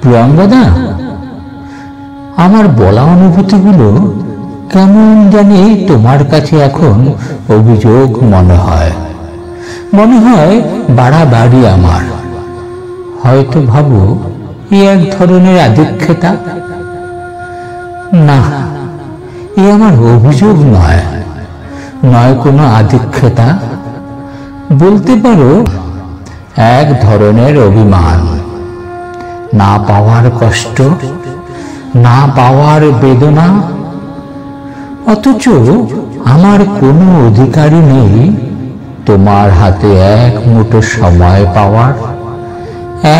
প্রিয়াঙ্গদা, আমার বলা অনুভূতিগুলো কেমন জানি তোমার কাছে এখন অভিযোগ মনে হয়। মনে হয় বাড়াবাড়ি আমার। হয়তো ভাবো এ এক ধরনের আধিক্যতা। না, এ আমার অভিযোগ নয়, নয় কোনো আধিক্যতা। বলতে পারো এক ধরনের অভিমান। না পাওয়ার কষ্ট, না পাওয়ার বেদনা। অথচ আমার কোনো অধিকারই নেই তোমার হাতে এক মুঠো সময় পাওয়ার,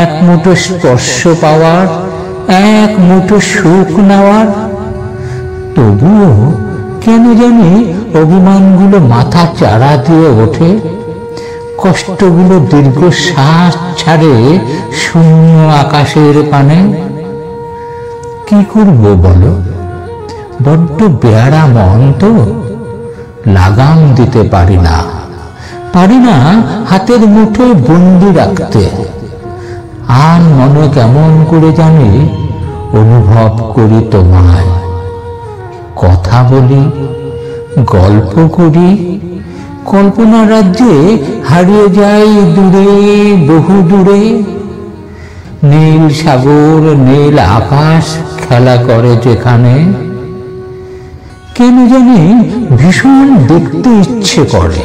এক মুঠো স্পর্শ পাওয়ার, এক মুঠো সুখ নেওয়ার। তবুও কেন জানি অভিমানগুলো মাথা চাড়া দিয়ে ওঠে, কষ্টগুলো দীর্ঘশ্বাস ছাড়ে শূন্য আকাশের পানে। কি করব বলো, বড্ড বেয়ারা মন তো, লাগাম দিতে পারি না, পারি না হাতের মুঠোয় বন্দি রাখতে। আর মনে কেমন করে জানি অনুভব করি তোমায়। কথা বলি, গল্প করি, কল্পনা রাজ্যে হারিয়ে যাই দূরে, বহু দূরে। নীল সাগর, নীল আকাশ খেলা করে যেখানে। কেন জানি ভীষণ দেখতে ইচ্ছে করে,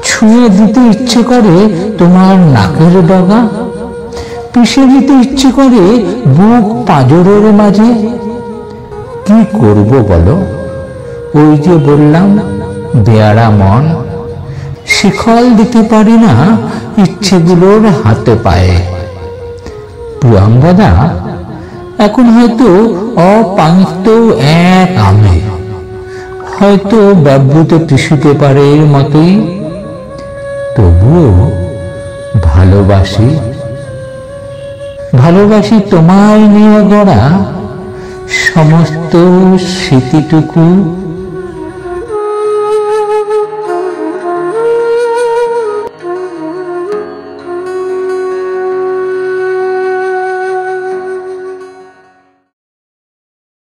ছুঁয়ে দিতে ইচ্ছে করে তোমার নাকের ডগা, পিষে দিতে ইচ্ছে করে বুক পাঁজরের মাঝে। কি করব বলো, ওই যে বললাম বেয়ারা মন। শিকল দিতে পারি না ইচ্ছেগুলোর হাতে পায়ে। প্রিয়াঙ্গদা, এখন হয়তো অপাঙ্ক্ত এক আমি, হয়তো ব্যবহৃত টিস্যু পেপারের মতোই। তবুও ভালোবাসি, ভালোবাসি তোমায় নিয়ে গড়া সমস্ত স্মৃতিটুকু।